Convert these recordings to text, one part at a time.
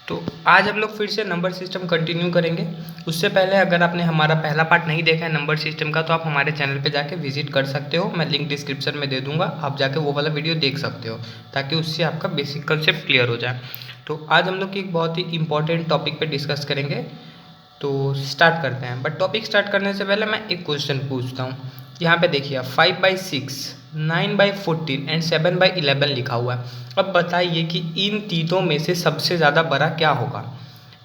तो आज हम लोग फिर से नंबर सिस्टम कंटिन्यू करेंगे। उससे पहले अगर आपने हमारा पहला पार्ट नहीं देखा है नंबर सिस्टम का, तो आप हमारे चैनल पे जाके विजिट कर सकते हो। मैं लिंक डिस्क्रिप्शन में दे दूंगा, आप जाके वो वाला वीडियो देख सकते हो ताकि उससे आपका बेसिक कंसेप्ट क्लियर हो जाए। तो आज हम लोग एक बहुत ही इंपॉर्टेंट टॉपिक पे डिस्कस करेंगे, तो स्टार्ट करते हैं। बट टॉपिक स्टार्ट करने से पहले मैं एक क्वेश्चन पूछता हूँ। यहाँ पे देखिए 5/6, 9/14 एंड 7/11 लिखा हुआ है। अब बताइए कि इन तीनों में से सबसे ज़्यादा बड़ा क्या होगा।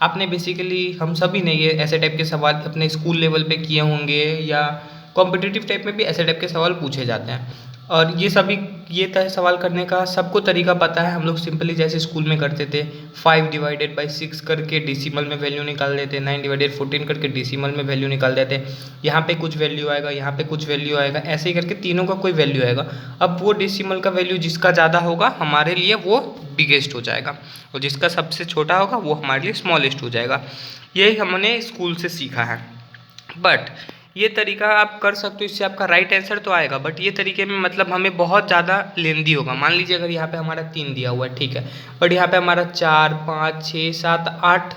आपने बेसिकली, हम सभी ने ये ऐसे टाइप के सवाल अपने स्कूल लेवल पे किए होंगे या कॉम्पिटिटिव टाइप में भी ऐसे टाइप के सवाल पूछे जाते हैं। और ये सभी ये तय सवाल करने का सबको तरीका पता है। हम लोग सिंपली जैसे स्कूल में करते थे 5/6 करके डेसिमल में वैल्यू निकाल देते, 9/14 करके डेसिमल में वैल्यू निकाल देते। यहाँ पे कुछ वैल्यू आएगा, यहाँ पे कुछ वैल्यू आएगा, ऐसे ही करके तीनों का कोई वैल्यू आएगा। अब वो डेसिमल का वैल्यू जिसका ज़्यादा होगा हमारे लिए वो बिगेस्ट हो जाएगा, और जिसका सबसे छोटा होगा वो हमारे लिए स्मॉलेस्ट हो जाएगा। यही हमने स्कूल से सीखा है। बट ये तरीका आप कर सकते हो, इससे आपका राइट आंसर तो आएगा, बट ये तरीके में मतलब हमें बहुत ज़्यादा लेंदी होगा। मान लीजिए अगर यहाँ पे हमारा 3 दिया हुआ है, ठीक है, बट यहाँ पे हमारा 4, 5, 6, 7, 8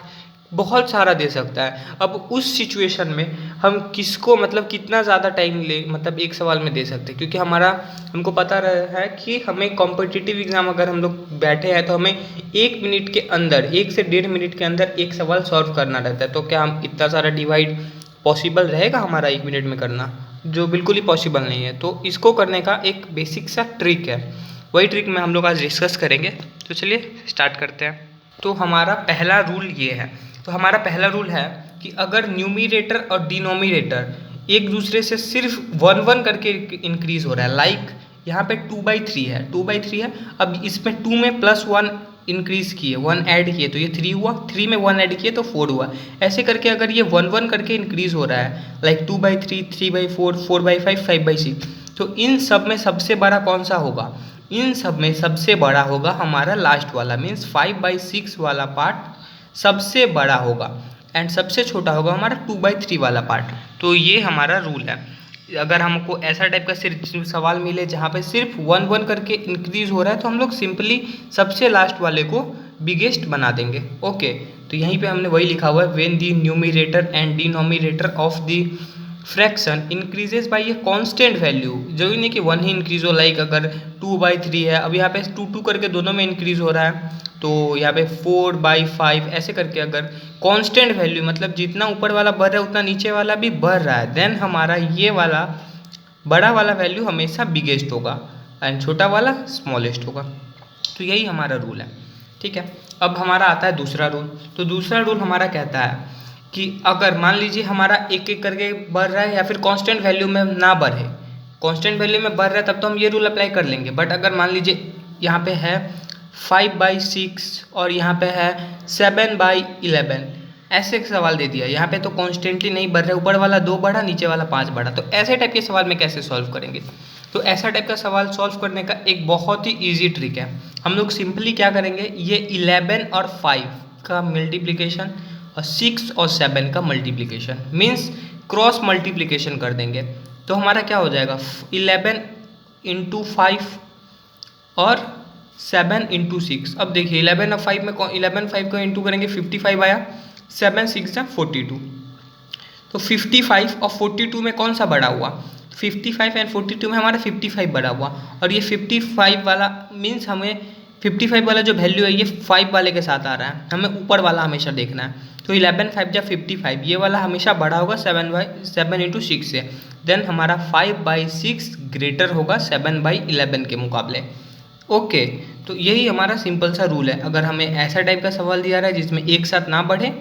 बहुत सारा दे सकता है। अब उस सिचुएशन में हम किसको मतलब कितना ज़्यादा टाइम ले मतलब एक सवाल में दे सकते हैं, क्योंकि हमको पता रहा है कि हमें कॉम्पिटिटिव एग्जाम अगर हम लोग बैठे हैं तो हमें 1 मिनट के अंदर, 1 से 1.5 मिनट के अंदर एक सवाल सॉल्व करना रहता है। तो क्या हम इतना सारा डिवाइड पॉसिबल रहेगा हमारा 1 मिनट में करना, जो बिल्कुल ही पॉसिबल नहीं है। तो इसको करने का एक बेसिक सा ट्रिक है, वही ट्रिक में हम लोग आज डिस्कस करेंगे। तो चलिए स्टार्ट करते हैं। तो हमारा पहला रूल ये है, तो हमारा पहला रूल है कि अगर न्यूमिरेटर और डिनोमिनेटर एक दूसरे से सिर्फ 1 करके इंक्रीज हो रहा है, लाइक यहाँ पे 2/3 है, 2/3 है। अब इसमें 2 में +1 इंक्रीज किए, 1 ऐड किए तो ये 3 हुआ, 3 में 1 ऐड किए तो 4 हुआ। ऐसे करके अगर ये 1 करके इंक्रीज हो रहा है, लाइक 2/3, 3/4, 4/5, 5/6, तो इन सब में सबसे बड़ा कौन सा होगा? इन सब में सबसे बड़ा होगा हमारा लास्ट वाला, मीन्स 5/6 वाला पार्ट सबसे बड़ा होगा, एंड सबसे छोटा होगा हमारा 2/3 वाला पार्ट। तो ये हमारा रूल है। अगर हमको ऐसा टाइप का सिर्फ सवाल मिले जहाँ पे सिर्फ 1 करके इंक्रीज हो रहा है, तो हम लोग सिंपली सबसे लास्ट वाले को बिगेस्ट बना देंगे। ओके, तो यहीं पे हमने वही लिखा हुआ है, when the numerator and denominator of the fraction increases by a constant value. जरूरी नहीं कि 1 ही इंक्रीज हो, लाइक अगर 2/3 है, अब यहाँ पे 2 करके दोनों में इंक्रीज हो रहा है, तो यहाँ पे 4/5 ऐसे करके अगर कांस्टेंट वैल्यू मतलब जितना ऊपर वाला बढ़ रहा है उतना नीचे वाला भी बढ़ रहा है, देन हमारा ये वाला बड़ा वाला वैल्यू हमेशा बिगेस्ट होगा एंड छोटा वाला स्मॉलेस्ट होगा। तो यही हमारा रूल है, ठीक है। अब हमारा आता है दूसरा रूल। तो दूसरा रूल हमारा कहता है कि अगर मान लीजिए हमारा एक एक करके बढ़ रहा है या फिर कांस्टेंट वैल्यू में ना बढ़े, कांस्टेंट वैल्यू में बढ़ रहा है तब तो हम ये रूल अप्लाई कर लेंगे। बट अगर मान लीजिए यहाँ पे है 5/6 और यहाँ पे है 7/11, ऐसे एक सवाल दे दिया, यहाँ पे तो कॉन्स्टेंटली नहीं बढ़ रहा है, ऊपर वाला 2 बढ़ा, नीचे वाला 5 बढ़ा, तो ऐसे टाइप के सवाल में कैसे सॉल्व करेंगे? तो ऐसा टाइप का सवाल सॉल्व करने का एक बहुत ही ईजी ट्रिक है। हम लोग सिंपली क्या करेंगे, ये 11 और 5 का मल्टीप्लिकेशन और 6 और 7 का मल्टीप्लिकेशन मीन्स क्रॉस मल्टीप्लिकेशन कर देंगे। तो हमारा क्या हो जाएगा, 11 × 5 और 7 × 6। अब देखिए 11 और 5 में 11 5 को इंटू करेंगे 55 आया, 7 6 42। तो 55 और 42 में कौन सा बड़ा हुआ? 55 एंड 42 में हमारा 55 बड़ा हुआ, और ये 55 वाला मीन्स हमें 55 वाला जो वैल्यू है ये 5 वाले के साथ आ रहा है, हमें ऊपर वाला हमेशा देखना है। तो 11 5 या 55, ये वाला हमेशा बड़ा होगा 7 × 6 से, देन हमारा 5/6 ग्रेटर होगा 7/11 के मुकाबले। ओके, तो यही हमारा सिंपल सा रूल है। अगर हमें ऐसा टाइप का सवाल दिया रहा है जिसमें एक साथ ना बढ़े,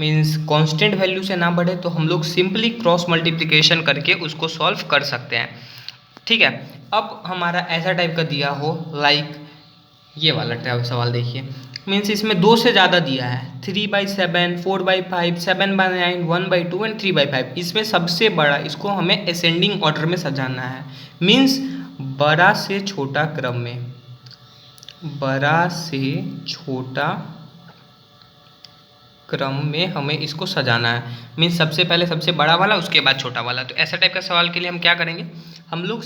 मीन्स कांस्टेंट वैल्यू से ना बढ़े, तो हम लोग सिंपली क्रॉस मल्टीप्लिकेशन करके उसको सॉल्व कर सकते हैं, ठीक है। अब हमारा ऐसा टाइप का दिया हो, लाइक ये वाला टाइप सवाल देखिए, मीन्स इसमें 2 से ज़्यादा दिया है, 3/7, 4/5, 7/9, 1/2 एंड 3/5। इसमें सबसे बड़ा, इसको हमें असेंडिंग ऑर्डर में सजाना है, मीन्स बड़ा से छोटा क्रम में, बड़ा से छोटा क्रम में हमें इसको सजाना है। मीन्स सबसे पहले सबसे बड़ा वाला, उसके बाद छोटा वाला। तो ऐसा टाइप का सवाल के लिए हम क्या करेंगे, हम लोग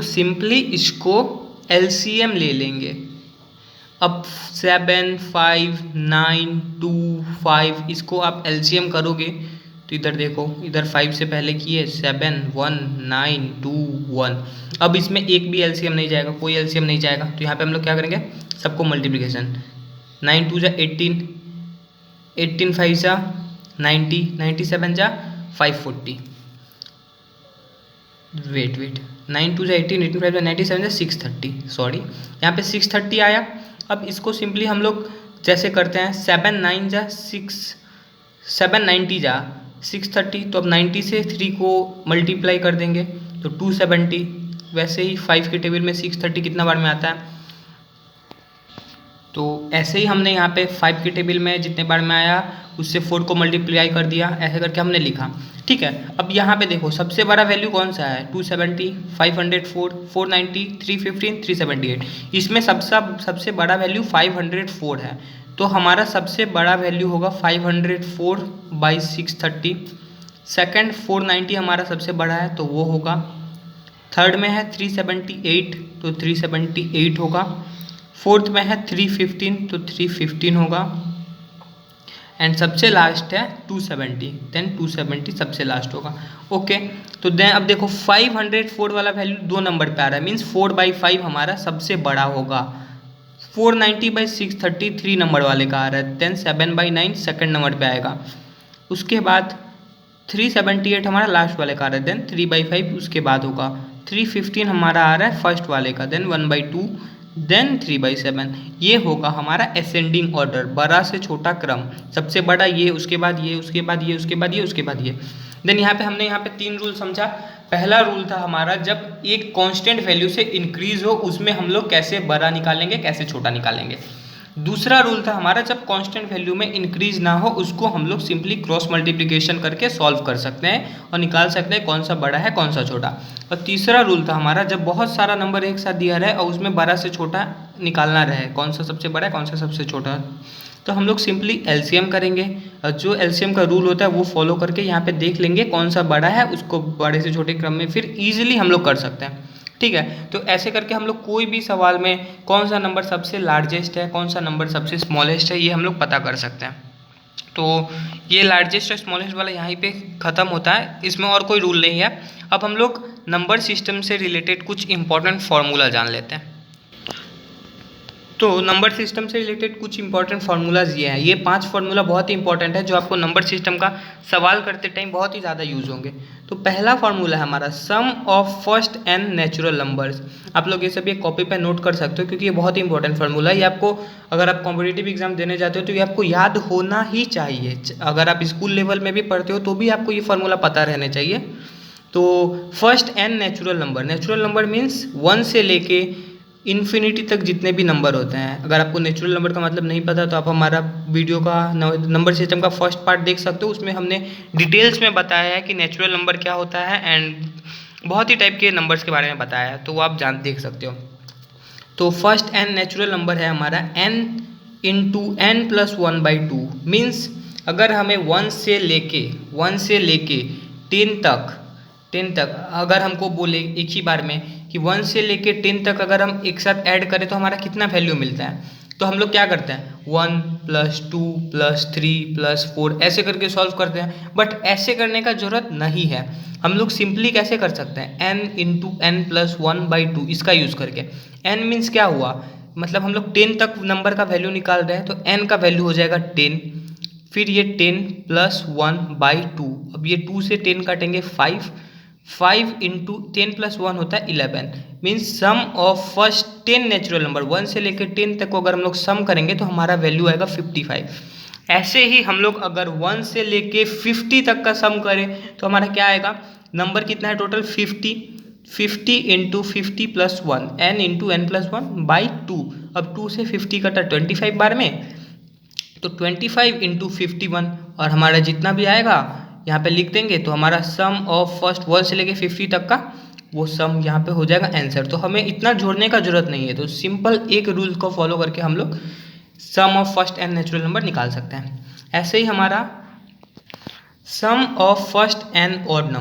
सिंपली इसको एलसीएम ले लेंगे। अब 7, 5, 9, 2, 5 इसको आप एलसीएम करोगे तो इधर देखो, इधर 5 से पहले की है 7, 1, 9, 2, 1। अब इसमें एक भी एलसीएम नहीं जाएगा, कोई एलसीएम नहीं जाएगा, तो यहाँ पे हम लोग क्या करेंगे, सबको मल्टीप्लिकेशन। 9 2 जा 18, 18 5 जा 90, 97 जा 540। वेट 9 2 जा 18, 18 5 जा 97 जा 630, सॉरी यहाँ पे 630 आया। अब इसको सिंपली हम लोग जैसे करते हैं, 7 9 जा 6, 7 90 जा 630, तो अब 90 से 3 को मल्टीप्लाई कर देंगे तो 270। वैसे ही 5 के टेबल में 630 कितना बार में आता है, तो ऐसे ही हमने यहाँ पे 5 के टेबल में जितने बार में आया उससे 4 को मल्टीप्लाई कर दिया, ऐसे करके हमने लिखा। ठीक है, अब यहाँ पे देखो सबसे बड़ा वैल्यू कौन सा है, 270, 504, 490, 315, 378। इसमें सबसे बड़ा वैल्यू 504 है, तो हमारा सबसे बड़ा वैल्यू होगा 504 बाई 630। सेकंड 490 हमारा सबसे बड़ा है तो वो होगा। थर्ड में है 378 तो 378 होगा। फोर्थ में है 315 तो 315 होगा। एंड सबसे लास्ट है 270, देन 270 सबसे लास्ट होगा। ओके, तो देन अब देखो 504 वाला वैल्यू 2 नंबर पे आ रहा है, मीन्स 4/5 हमारा सबसे बड़ा होगा। 490/630 3 नंबर वाले का आ रहा है, देन 7/9 सेकंड नंबर पे आएगा। उसके बाद 378 हमारा लास्ट वाले का आ रहा है, देन 3/5 उसके बाद होगा। 315 हमारा आ रहा है फर्स्ट वाले का, देन 1/2, देन 3/7। ये होगा हमारा असेंडिंग ऑर्डर, बड़ा से छोटा क्रम। सबसे बड़ा ये, उसके बाद ये, उसके बाद ये, उसके बाद ये, उसके बाद ये। देन यहाँ पे हमने यहाँ पे 3 रूल समझा। पहला रूल था हमारा, जब एक कांस्टेंट वैल्यू से इंक्रीज हो उसमें हम लोग कैसे बड़ा निकालेंगे, कैसे छोटा निकालेंगे। दूसरा रूल था हमारा, जब कांस्टेंट वैल्यू में इंक्रीज ना हो उसको हम लोग सिंपली क्रॉस मल्टीप्लिकेशन करके सॉल्व कर सकते हैं और निकाल सकते हैं कौन सा बड़ा है कौन सा छोटा। और तीसरा रूल था हमारा, जब बहुत सारा नंबर एक साथ दिया रहे और उसमें बड़ा से छोटा निकालना रहे, कौन सा सबसे बड़ा है कौन सा सबसे छोटा, तो हम लोग सिंपली एलसीएम करेंगे और जो एलसीएम का रूल होता है वो फॉलो करके यहाँ पे देख लेंगे कौन सा बड़ा है, उसको बड़े से छोटे क्रम में फिर ईजिली हम लोग कर सकते हैं। ठीक है, तो ऐसे करके हम लोग कोई भी सवाल में कौन सा नंबर सबसे लार्जेस्ट है, कौन सा नंबर सबसे स्मॉलेस्ट है, ये हम लोग पता कर सकते हैं। तो ये लार्जेस्ट और स्मॉलेस्ट वाला यहीं पे ख़त्म होता है, इसमें और कोई रूल नहीं है। अब हम लोग नंबर सिस्टम से रिलेटेड कुछ इंपॉर्टेंट फार्मूला जान लेते हैं। तो नंबर सिस्टम से रिलेटेड कुछ इंपॉर्टेंट फार्मूलाज ये हैं। ये 5 फार्मूला बहुत ही इंपॉर्टेंट है जो आपको नंबर सिस्टम का सवाल करते टाइम बहुत ही ज़्यादा यूज होंगे। तो पहला फार्मूला है हमारा sum of first n natural numbers. आप लोग ये सब एक कॉपी पे नोट कर सकते हो क्योंकि ये बहुत ही इंपॉर्टेंट फार्मूला है। ये आपको, अगर आप कॉम्पिटिटिव एग्जाम देने जाते हो तो ये आपको याद होना ही चाहिए। अगर आप स्कूल लेवल में भी पढ़ते हो तो भी आपको ये फार्मूला पता रहना चाहिए। तो first n natural number means 1 से लेके इन्फिनिटी तक जितने भी नंबर होते हैं। अगर आपको नेचुरल नंबर का मतलब नहीं पता तो आप हमारा वीडियो का नंबर सिस्टम का फर्स्ट पार्ट देख सकते हो, उसमें हमने डिटेल्स में बताया है कि नेचुरल नंबर क्या होता है एंड बहुत ही टाइप के नंबर्स के बारे में बताया है, तो वो आप देख सकते हो। तो फर्स्ट n नेचुरल नंबर है हमारा n इंटू n+1/2 मीन्स अगर हमें 1 से लेके 10 तक अगर हमको बोले एक ही बार में कि 1 से लेके 10 तक अगर हम एक साथ ऐड करें तो हमारा कितना वैल्यू मिलता है, तो हम लोग क्या करते हैं 1 + 2 + 3 + 4 ऐसे करके सॉल्व करते हैं। बट ऐसे करने का ज़रूरत नहीं है, हम लोग सिंपली कैसे कर सकते हैं n इंटू n+1/2 इसका यूज़ करके। n मीन्स क्या हुआ, मतलब हम लोग 10 तक नंबर का वैल्यू निकाल रहे हैं तो n का वैल्यू हो जाएगा 10, फिर ये 10 + 1/2। अब ये 2 से 10 काटेंगे 5 इंटू 10 + 1 होता है 11 means sum of first 10 natural number 1 से लेकर 10 तक को अगर हम लोग सम करेंगे तो हमारा वैल्यू आएगा 55। ऐसे ही हम लोग अगर 1 से लेके 50 तक का सम करें तो हमारा क्या आएगा, नंबर कितना है total 50 into 50 + 1 n into n+1/2। अब 2 से 50 कटा 25 बार में, तो 25 इंटू 51 और हमारा जितना भी आएगा यहाँ पे लिख देंगे तो हमारा सम ऑफ फर्स्ट 1 से लेके 50 तक का वो सम यहाँ पे हो जाएगा आंसर। तो हमें इतना जोड़ने का जरूरत नहीं है, तो सिंपल एक रूल को फॉलो करके हम लोग sum of first n natural number निकाल सकते हैं। ऐसे ही हमारा sum of first n odd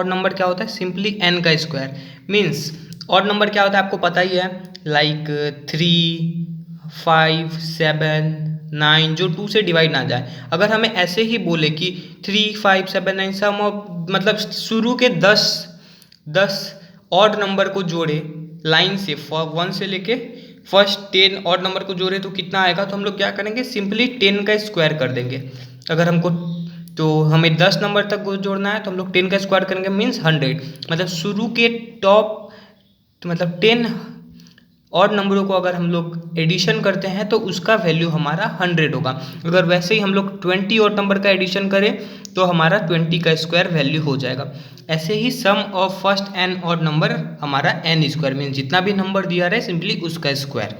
number क्या होता है, सिंपली n का स्क्वायर मीन्स ऑड नंबर क्या होता है आपको पता ही है, लाइक 3, 5, 7, 9 जो 2 से डिवाइड ना जाए। अगर हमें ऐसे ही बोले कि 3, 5, 7, 9 सम ऑफ मतलब शुरू के 10 ऑड नंबर को जोड़े लाइन से 1 से लेके फर्स्ट 10 ऑड नंबर को जोड़े तो कितना आएगा, तो हम लोग क्या करेंगे सिंपली 10 का स्क्वायर कर देंगे। अगर हमको तो हमें 10 नंबर तक जोड़ना है तो हम लोग 10 का स्क्वायर करेंगे मीन्स 100। मतलब शुरू के टॉप मतलब 10 और नंबरों को अगर हम लोग एडिशन करते हैं तो उसका वैल्यू हमारा 100 होगा। अगर वैसे ही हम लोग 20 और नंबर का एडिशन करें तो हमारा 20 का स्क्वायर वैल्यू हो जाएगा। ऐसे ही sum of first N odd number हमारा एन स्क्वायर मीन्स जितना भी नंबर दिया रहे सिंपली उसका स्क्वायर।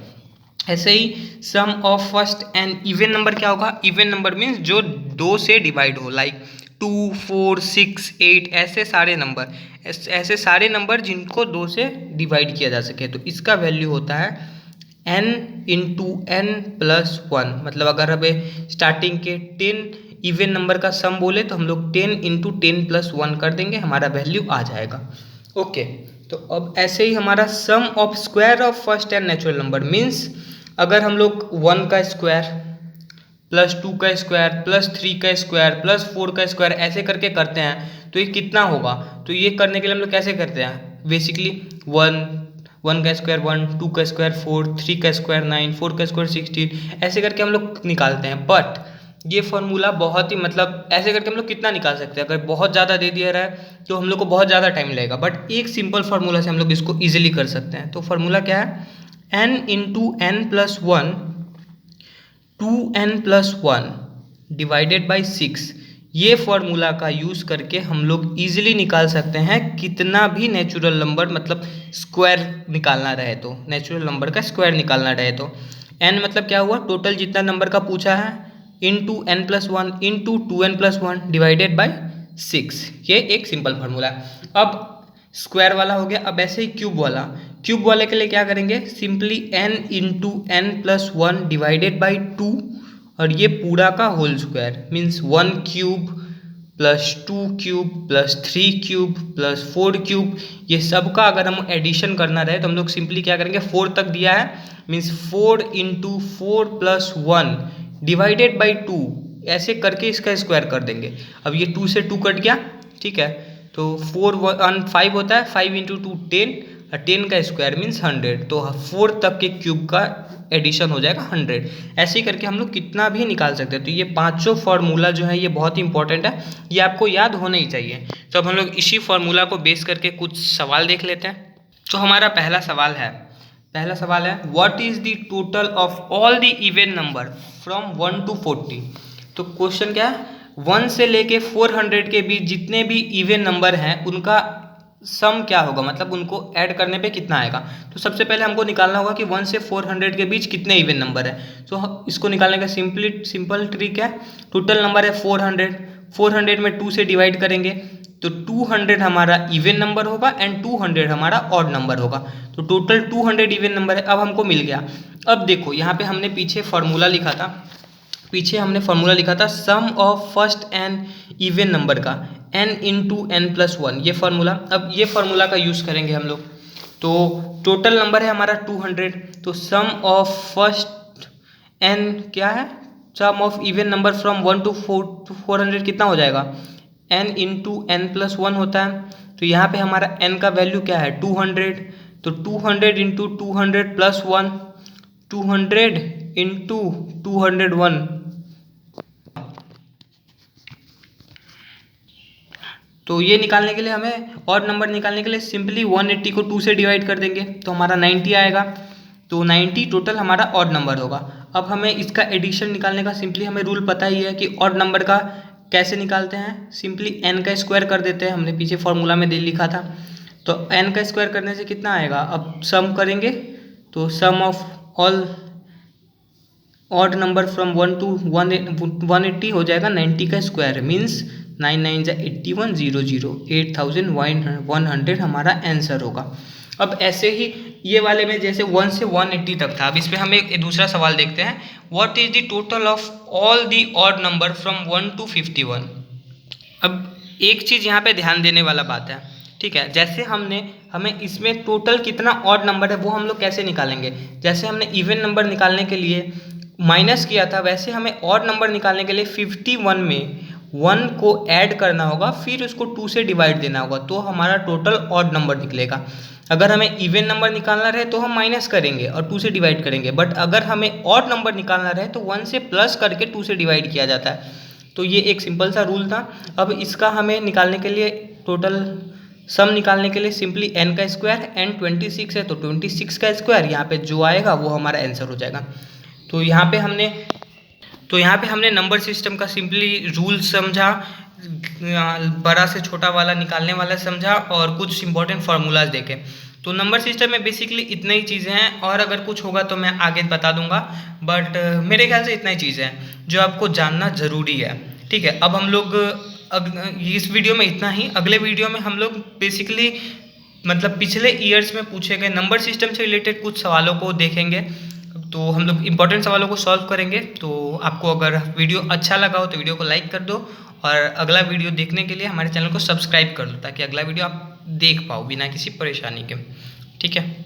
ऐसे ही sum of first N even number क्या होगा, इवन नंबर मीन्स जो 2 से डिवाइड हो, लाइक 2, 4, 6, 8 ऐसे सारे नंबर जिनको 2 से डिवाइड किया जा सके, तो इसका वैल्यू होता है n इंटू एन प्लस 1। मतलब अगर हमें स्टार्टिंग के 10 इवन नंबर का सम बोले तो हम लोग 10 इंटू 10 प्लस 1 कर देंगे, हमारा वैल्यू आ जाएगा। ओके, तो अब ऐसे ही हमारा sum of square of first N natural number means अगर हम लोग 1 का स्क्वायर प्लस 2 का स्क्वायर प्लस 3 का स्क्वायर प्लस 4 का स्क्वायर ऐसे करके करते हैं तो ये कितना होगा, तो ये करने के लिए हम लोग कैसे करते हैं बेसिकली 1 का स्क्वायर 1, 2 का स्क्वायर 4, 3 का स्क्वायर 9, 4 का स्क्वायर 16 ऐसे करके हम लोग निकालते हैं। बट ये फॉर्मूला बहुत ही मतलब ऐसे करके हम लोग कितना निकाल सकते हैं, अगर बहुत ज़्यादा दे दिया रहा है तो हम लोग को बहुत ज़्यादा टाइम लगेगा। बट एक सिंपल फार्मूला से हम लोग इसको ईजिली कर सकते हैं। तो फार्मूला क्या है, n into N plus 1 2n plus 1 divided by 6। ये फॉर्मूला का यूज़ करके हम लोग ईजिली निकाल सकते हैं कितना भी नेचुरल नंबर मतलब स्क्वायर निकालना रहे तो, नेचुरल नंबर का स्क्वायर निकालना रहे तो n मतलब क्या हुआ, टोटल जितना नंबर का पूछा है into N plus 1 into 2n plus 1 divided by 6। ये एक सिंपल फार्मूला है। अब स्क्वायर वाला हो गया, अब ऐसे ही क्यूब वाले के लिए क्या करेंगे, simply n into N plus 1 divided by 2 और ये पूरा का whole square means 1 cube plus 2 cube plus 3 cube plus 4 cube. ये सब का अगर हम एडिशन करना रहे तो हम लोग सिंपली क्या करेंगे, 4 तक दिया है means 4 into 4 plus 1 divided by 2 ऐसे करके इसका स्क्वायर कर देंगे। अब ये 2 से 2 कट गया, ठीक है, तो 4 1 5 होता है, 5 इंटू 2 10 और 10 का स्क्वायर मीन्स 100, तो 4 तक के क्यूब का एडिशन हो जाएगा 100। ऐसे ही करके हम लोग कितना भी निकाल सकते हैं। तो ये पांचों फार्मूला जो है ये बहुत ही इंपॉर्टेंट है, ये आपको याद होना ही चाहिए। तो अब हम लोग इसी फार्मूला को बेस करके कुछ सवाल देख लेते हैं। तो हमारा पहला सवाल है what is the total of all the even number from 1 to 40। तो क्वेश्चन क्या है, 1 से लेके 400 के बीच जितने भी इवन नंबर हैं उनका सम क्या होगा, मतलब उनको ऐड करने पे कितना आएगा। तो सबसे पहले हमको निकालना होगा कि 1 से 400 के बीच कितने इवन नंबर है। तो इसको निकालने का सिंपल ट्रिक है, टोटल नंबर है 400 में 2 से डिवाइड करेंगे तो 200 हमारा इवन नंबर होगा एंड 200 हमारा ऑड नंबर होगा। तो टोटल 200 इवन नंबर है, अब हमको मिल गया। अब देखो यहाँ पे हमने पीछे फार्मूला लिखा था sum of first N even number का n इंटू एन प्लस 1 ये फार्मूला। अब ये फार्मूला का यूज़ करेंगे हम लोग। तो टोटल नंबर है हमारा 200, तो सम ऑफ फर्स्ट n क्या है, sum of even number from 1 to 400 कितना हो जाएगा, n इंटू एन प्लस 1 होता है। तो यहाँ पे हमारा n का वैल्यू क्या है 200, तो 200 इंटू 200 प्लस 1 200 इंटू 201। तो ये निकालने के लिए हमें और नंबर निकालने के लिए सिंपली 180 को 2 से डिवाइड कर देंगे तो हमारा 90 आएगा। तो 90 टोटल हमारा ऑड नंबर होगा। अब हमें इसका एडिशन निकालने का सिंपली हमें रूल पता ही है कि ऑड नंबर का कैसे निकालते हैं, सिंपली n का स्क्वायर कर देते हैं, हमने पीछे फॉर्मूला में दे लिखा था। तो n का स्क्वायर करने से कितना आएगा, अब सम करेंगे तो sum of all odd number from 1 to 180 हो जाएगा 90 का स्क्वायर मीन्स 9 9 जा 81 00 8100 हमारा आंसर होगा। अब ऐसे ही ये वाले में जैसे 1 से 180 तक था, अब इस पर हम एक दूसरा सवाल देखते हैं, what is the total of all the odd number from 1 to 51। अब एक चीज़ यहाँ पे ध्यान देने वाला बात है, ठीक है। जैसे हमें इसमें टोटल कितना ऑड नंबर है वो हम लोग कैसे निकालेंगे। जैसे हमने इवन नंबर निकालने के लिए माइनस किया था, वैसे हमें ऑड नंबर निकालने के लिए 51 में 1 को ऐड करना होगा, फिर उसको 2 से डिवाइड देना होगा, तो हमारा टोटल ऑड नंबर निकलेगा। अगर हमें इवन नंबर निकालना रहे तो हम माइनस करेंगे और 2 से डिवाइड करेंगे, बट अगर हमें ऑड नंबर निकालना रहे तो 1 से प्लस करके 2 से डिवाइड किया जाता है। तो ये एक सिंपल सा रूल था। अब इसका हमें निकालने के लिए टोटल सम निकालने के लिए सिंपली n का स्क्वायर, n 26 है तो 26 का स्क्वायर, यहाँ पे जो आएगा वो हमारा आंसर हो जाएगा। तो यहाँ पे हमने नंबर सिस्टम का सिंपली रूल समझा, बड़ा से छोटा वाला निकालने वाला समझा और कुछ इंपॉर्टेंट फार्मूलाज देखे। तो नंबर सिस्टम में बेसिकली इतनी ही चीज़ें हैं, और अगर कुछ होगा तो मैं आगे बता दूंगा, बट मेरे ख्याल से इतना ही चीज़ें हैं जो आपको जानना ज़रूरी है। ठीक है, अब हम लोग इस वीडियो में इतना ही। अगले वीडियो में हम लोग बेसिकली मतलब पिछले ईयर्स में पूछे गए नंबर सिस्टम से रिलेटेड कुछ सवालों को देखेंगे, तो हम लोग इंपॉर्टेंट सवालों को सॉल्व करेंगे। तो आपको अगर वीडियो अच्छा लगा हो तो वीडियो को लाइक कर दो, और अगला वीडियो देखने के लिए हमारे चैनल को सब्सक्राइब कर दो, ताकि अगला वीडियो आप देख पाओ बिना किसी परेशानी के। ठीक है।